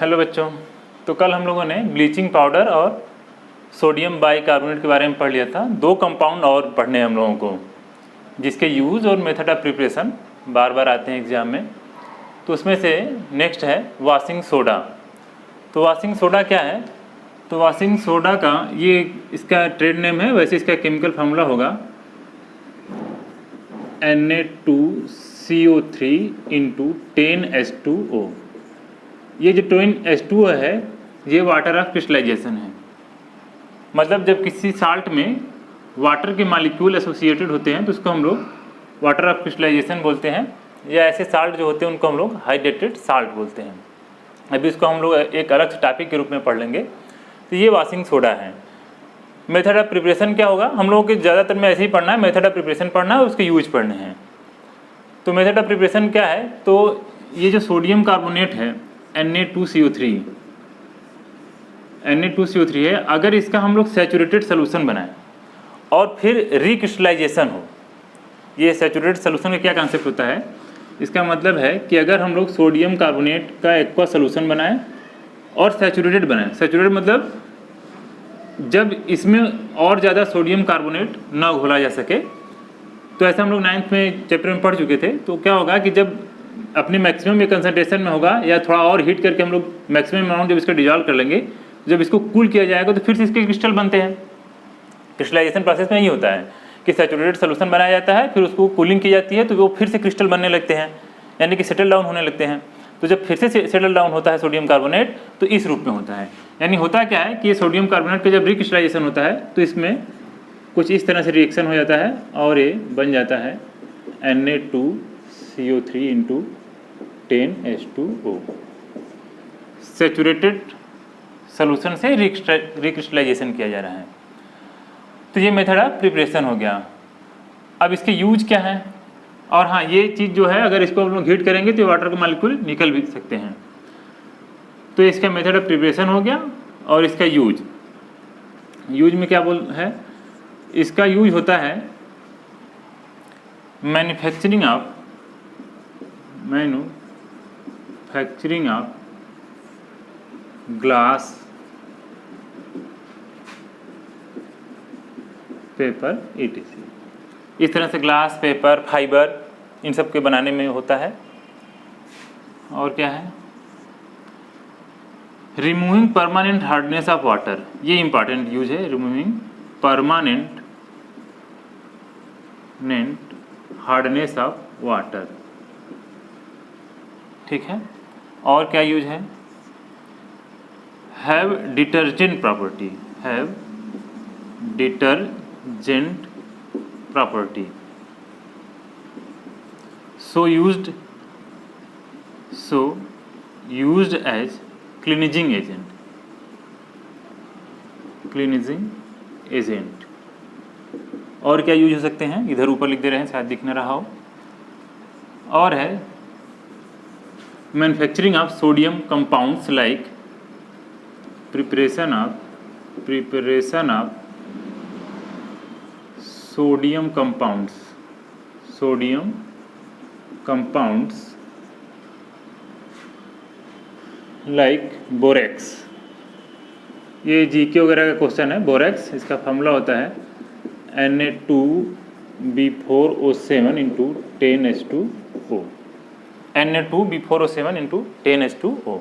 Hello बच्चों, तो कल हम लोगों ने ब्लीचिंग पाउडर और सोडियम बाइकार्बोनेट के बारे में पढ़ लिया था। दो कंपाउंड और पढ़ने हैं हम लोगों को, जिसके यूज़ और मेथड ऑफ प्रिपरेशन बार बार आते हैं एग्जाम में। तो उसमें से नेक्स्ट है वॉशिंग सोडा। तो वॉशिंग सोडा क्या है? तो वॉशिंग सोडा का ये इसका ट्रेड नेम है, वैसे इसका केमिकल फार्मूला होगा Na2CO3 × 10H2O। ये जो 10H2O है ये वाटर ऑफ क्रिस्टलाइजेशन है। मतलब जब किसी साल्ट में वाटर के मॉलिक्यूल एसोसिएटेड होते हैं तो उसको हम लोग वाटर ऑफ क्रिस्टलाइजेशन बोलते हैं, या ऐसे साल्ट जो होते हैं उनको हम लोग हाइड्रेटेड साल्ट बोलते हैं। अभी इसको हम लोग एक अलग टॉपिक के रूप में पढ़ लेंगे। तो ये वॉशिंग सोडा है। मेथड ऑफ प्रिपरेशन क्या होगा? हम लोगों के ज़्यादातर में ऐसे ही पढ़ना है, मेथड ऑफ प्रिपरेशन पढ़ना है, उसके यूज पढ़ने हैं। तो मेथड ऑफ प्रिपरेशन क्या है? तो ये जो सोडियम कार्बोनेट है Na2CO3 है, अगर इसका हम लोग सैचुरेटेड सोल्यूशन बनाएं और फिर रिक्रिस्टलाइजेशन हो। ये सैचुरेटेड सोल्यूशन का क्या कॉन्सेप्ट होता है? इसका मतलब है कि अगर हम लोग सोडियम कार्बोनेट का एक्वा सोल्यूशन बनाएं और सैचुरेटेड बनाएं, सैचुरेटेड मतलब जब इसमें और ज़्यादा सोडियम कार्बोनेट ना घोला जा सके, तो ऐसा हम लोग 9th में चैप्टर में पढ़ चुके थे। तो क्या होगा कि जब अपने मैक्सिमम या कंसंट्रेशन में होगा या थोड़ा और हीट करके हम लोग मैक्सिमम अमाउंट जब इसका डिजॉल्व कर लेंगे, जब इसको कूल किया जाएगा तो फिर से इसके क्रिस्टल बनते हैं। क्रिस्टलाइजेशन प्रोसेस में यही होता है कि सैचुरेटेड सोल्यूशन बनाया जाता है, फिर उसको कूलिंग की जाती है तो वो फिर से क्रिस्टल बनने लगते हैं, यानी कि सेटल डाउन होने लगते हैं। तो जब फिर से सेटल डाउन होता है सोडियम कार्बोनेट तो इस रूप में होता है। यानी होता क्या है कि ये सोडियम कार्बोनेट का जब रिक्रिस्टलाइजेशन होता है तो इसमें कुछ इस तरह से रिएक्शन हो जाता है और ये बन जाता है Na2CO3 × 10H2O। सैचुरेटेड सोल्यूशन से रिक्रिस्टलाइजेशन किया जा रहा है। तो ये मेथड ऑफ प्रिपरेशन हो गया। अब इसके यूज क्या है? और हाँ, ये चीज़ जो है अगर इसको हम लोग हीट करेंगे तो वाटर के मॉलिक्यूल निकल भी सकते हैं। तो इसका मेथड ऑफ प्रिपरेशन हो गया। और इसका यूज में क्या है? इसका यूज होता है manufacturing of glass, paper etc। इस तरह से ग्लास, पेपर, फाइबर इन सब के बनाने में होता है। और क्या है? Removing permanent hardness of water, ये इंपॉर्टेंट यूज है। Removing permanent hardness of water, ठीक है। और क्या यूज है? Have detergent property, so used as cleansing agent। और क्या यूज हो सकते हैं? इधर ऊपर लिख दे रहे हैं, शायद दिख न रहा हो। और है manufacturing of sodium compounds like preparation of sodium compounds like borax. ये जीके वगैरह का क्वेश्चन है। बोरेक्स, इसका फार्मूला होता है Na2B4O7 × 10H2O। Na2B4O7 × 10H2O।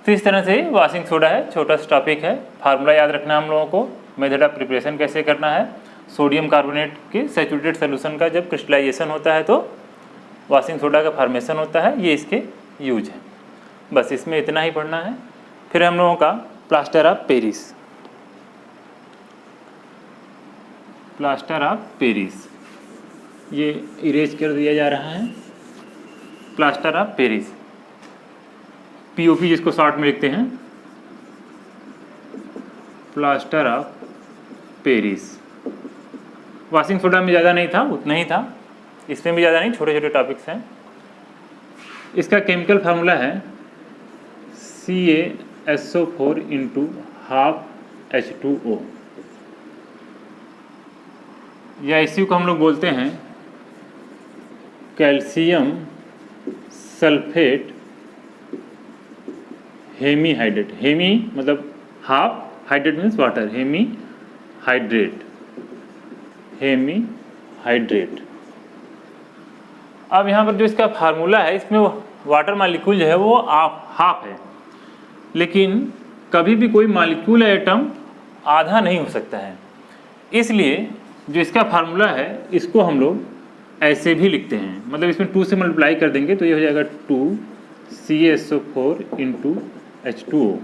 तो इस तरह से वॉशिंग सोडा है, छोटा सा टॉपिक है। फार्मूला याद रखना हम लोगों को। मेथड ऑफ प्रिपरेशन कैसे करना है? सोडियम कार्बोनेट के सैचुरेटेड सोल्यूशन का जब क्रिस्टलाइजेशन होता है तो वॉशिंग सोडा का फॉर्मेशन होता है। ये इसके यूज है। बस इसमें इतना ही पढ़ना है। फिर हम लोगों का प्लास्टर ऑफ पेरिस, ये इरेज कर दिया जा रहा है। प्लास्टर ऑफ पेरिस, POP जिसको शॉर्ट में लिखते हैं, plaster of Paris. Washing soda में ज़्यादा नहीं था, उतना ही था। इसमें भी ज़्यादा नहीं, छोटे छोटे टॉपिक्स हैं। इसका केमिकल फार्मूला है CaSO4 × 12H2O, या इसी को हम लोग बोलते हैं calcium sulphate hemi hydrate, hemi मतलब half, hydrate means water, hemi hydrate, hemi hydrate. अब यहाँ पर जो इसका फार्मूला है, इसमें वाटर मालिक्यूल जो है वो हाफ है, लेकिन कभी भी कोई मालिक्यूल या एटम आधा नहीं हो सकता है। इसलिए जो इसका फार्मूला है इसको हम लोग ऐसे भी लिखते हैं, मतलब इसमें 2 से मल्टीप्लाई कर देंगे तो ये हो जाएगा 2CaSO4 × H2O।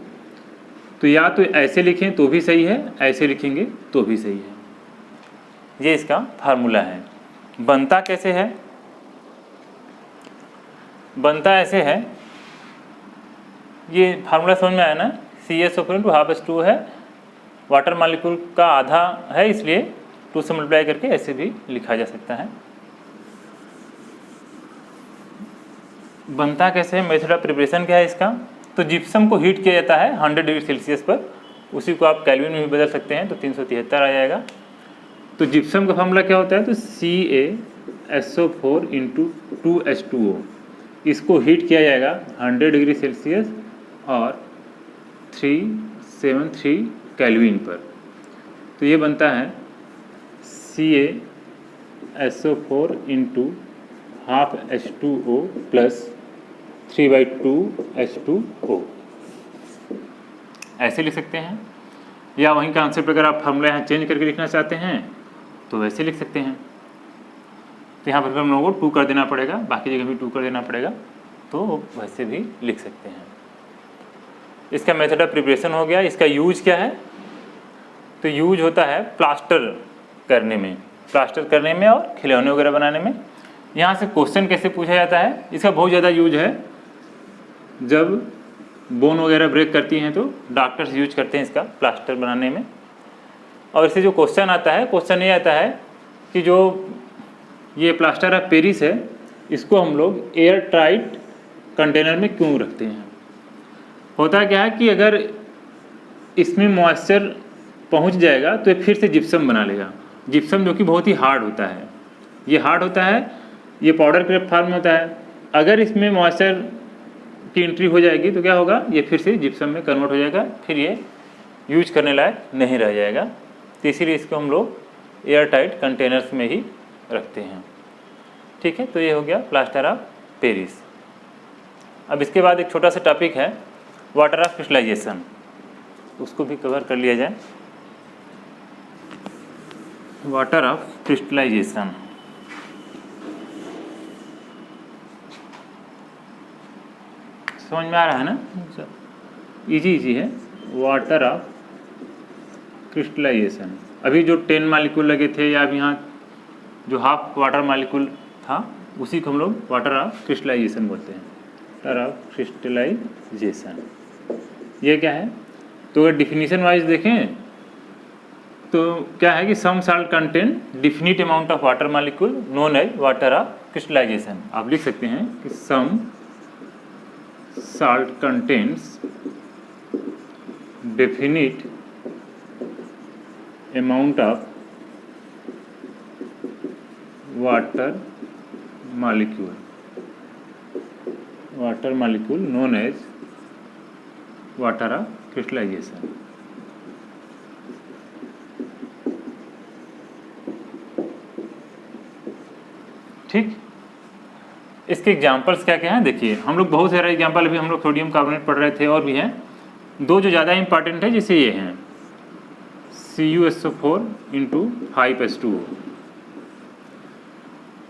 तो या तो ऐसे लिखें तो भी सही है, ऐसे लिखेंगे तो भी सही है। ये इसका फार्मूला है। बनता कैसे है? बनता ऐसे है, ये फार्मूला समझ में आया ना, CaSO4 × ½ H2O है, वाटर मालिक्यूल का आधा है, इसलिए 2 से मल्टीप्लाई करके ऐसे भी लिखा जा सकता है। बनता कैसे है, मेथड ऑफ प्रिपरेशन क्या है इसका? तो जिप्सम को हीट किया जाता है 100 डिग्री सेल्सियस पर, उसी को आप केल्विन में भी बदल सकते हैं तो 373 आ जाएगा। तो जिप्सम का फार्मूला क्या होता है? तो CaSO4 × 2H2O, इसको हीट किया जाएगा 100 डिग्री सेल्सियस और 373 केल्विन पर, तो ये बनता है CaSO4 × ½ H2O + 3/2 H2O, ऐसे लिख सकते हैं। या वहीं का आंसर अगर आप फार्मूला यहाँ चेंज करके लिखना चाहते हैं तो वैसे लिख सकते हैं। तो यहाँ पर हम लोगों को 2 कर देना पड़ेगा, बाकी जगह भी 2 कर देना पड़ेगा, तो वैसे भी लिख सकते हैं। इसका मेथड ऑफ प्रिपरेशन हो गया। इसका यूज क्या है? तो यूज होता है प्लास्टर करने में और खिलौने वगैरह बनाने में। यहाँ से क्वेश्चन कैसे पूछा जाता है? इसका बहुत ज़्यादा यूज है, जब बोन वगैरह ब्रेक करती हैं तो डॉक्टर्स यूज करते हैं इसका प्लास्टर बनाने में। और इससे जो क्वेश्चन आता है, क्वेश्चन ये आता है कि जो ये प्लास्टर ऑफ पेरिस है, इसको हम लोग एयर टाइट कंटेनर में क्यों रखते हैं? होता क्या है कि अगर इसमें मॉइस्चर पहुंच जाएगा तो ये फिर से जिप्सम बना लेगा। जिप्सम जो कि बहुत ही हार्ड होता है, ये हार्ड होता है, ये पाउडर के फॉर्म में होता है। अगर इसमें मॉइस्चर की एंट्री हो जाएगी तो क्या होगा? ये फिर से जिप्सम में कन्वर्ट हो जाएगा, फिर ये यूज करने लायक नहीं रह जाएगा। तो इसीलिए इसको हम लोग एयर टाइट कंटेनर्स में ही रखते हैं। ठीक है, तो ये हो गया प्लास्टर ऑफ पेरिस। अब इसके बाद एक छोटा सा टॉपिक है वाटर ऑफ क्रिस्टलाइजेशन, उसको भी कवर कर लिया जाए। वाटर ऑफ क्रिस्टलाइजेशन, समझ में आ रहा है ना? इजी है। वाटर ऑफ क्रिस्टलाइजेशन, अभी जो 10 मालिक्यूल लगे थे या अभी यहाँ जो हाफ वाटर मालिक्यूल था, उसी को हम लोग वाटर ऑफ क्रिस्टलाइजेशन बोलते हैं। वाटर ऑफ क्रिस्टलाइजेशन ये क्या है? तो अगर डिफिनीशन वाइज देखें तो क्या है कि some salt contain definite amount of water molecule known as water of crystallisation. आप लिख सकते हैं कि सम salt contains definite amount of water molecule known as water of crystallization। ठीक, इसके एग्जाम्पल्स क्या क्या हैं देखिए। हम लोग बहुत सारे एग्जाम्पल, अभी हम लोग सोडियम कार्बोनेट पढ़ रहे थे और भी हैं। 2 जो ज़्यादा इंपॉर्टेंट है जैसे ये हैं CuSO4 × 5H2O।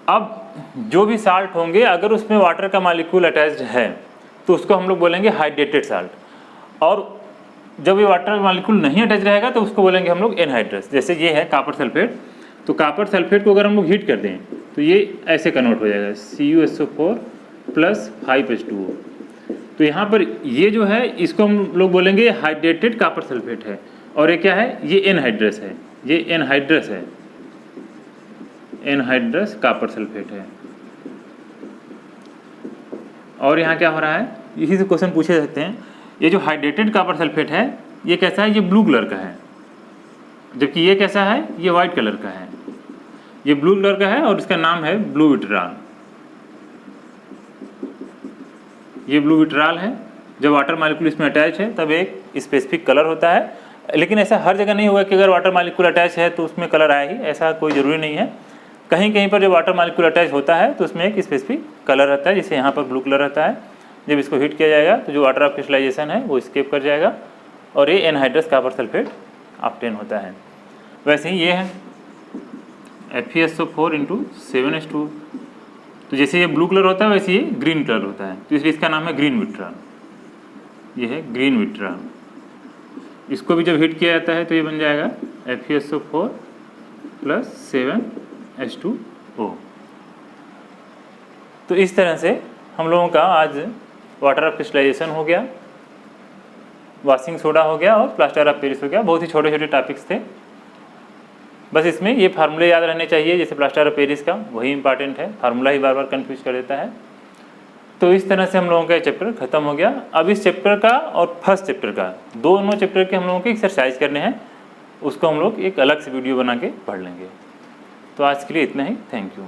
अब जो भी साल्ट होंगे अगर उसमें वाटर का मालिक्यूल अटैच्ड है तो उसको हम लोग बोलेंगे हाइड्रेटेड साल्ट, और जब ये वाटर मालिक्यूल नहीं अटैच रहेगा तो उसको बोलेंगे हम लोग एनहाइड्रस। जैसे ये है कॉपर सल्फेट, तो कॉपर सल्फेट को अगर हम लोग हीट कर दें तो ये ऐसे कन्वर्ट हो जाएगा CuSO4 + 5H2O। तो यहाँ पर ये जो है इसको हम लोग बोलेंगे हाइड्रेटेड कॉपर सल्फेट है, और ये क्या है? ये एनहाइड्रस है, ये एनहाइड्रस है, एनहाइड्रस कॉपर सल्फेट है। और यहाँ क्या हो रहा है, इसी से क्वेश्चन पूछे जाते हैं। ये जो हाइड्रेटेड कॉपर सल्फेट है ये कैसा है? ये ब्लू कलर का है, जबकि ये कैसा है? ये वाइट कलर का है। ये ब्लू कलर का है और इसका नाम है ब्लू विट्राल। ये ब्लू विट्राल है जब वाटर मालिक्यूल इसमें अटैच है तब एक स्पेसिफिक कलर होता है, लेकिन ऐसा हर जगह नहीं होगा कि अगर वाटर मालिक्यूल अटैच है तो उसमें कलर आए ही, ऐसा कोई ज़रूरी नहीं है। कहीं कहीं पर जब वाटर मालिक्यूल अटैच होता है तो उसमें एक स्पेसिफिक कलर रहता है, जैसे यहाँ पर ब्लू कलर रहता है। जब इसको हीट किया जाएगा तो जो वाटर ऑफ क्रिस्टलाइजेशन है वो स्केप कर जाएगा और ये एनहाइड्रस कॉपर सल्फेट ऑब्टेन होता है। वैसे ही ये है FeSO4 × 7H2। तो जैसे ये ब्लू कलर होता है वैसे ये ग्रीन कलर होता है, तो इसलिए इसका नाम है ग्रीन विट्रॉल। ये है ग्रीन विट्रॉल। इसको भी जब हीट किया जाता है तो ये बन जाएगा FeSO4 + 7H2O। तो इस तरह से हम लोगों का आज वाटर ऑफ क्रिस्टलाइजेशन हो गया, वॉशिंग सोडा हो गया और प्लास्टर ऑफ पेरिस हो गया। बहुत ही छोटे छोटे टॉपिक्स थे, बस इसमें ये फार्मूले याद रहने चाहिए। जैसे प्लास्टर ऑफ पेरिस का वही इंपॉर्टेंट है, फार्मूला ही बार बार कंफ्यूज कर देता है। तो इस तरह से हम लोगों का ये चैप्टर खत्म हो गया। अब इस चैप्टर का और फर्स्ट चैप्टर का, दोनों चैप्टर के हम लोगों के एक्सरसाइज करने हैं, उसको हम लोग एक अलग से वीडियो बना के पढ़ लेंगे। तो आज के लिए इतना ही, थैंक यू।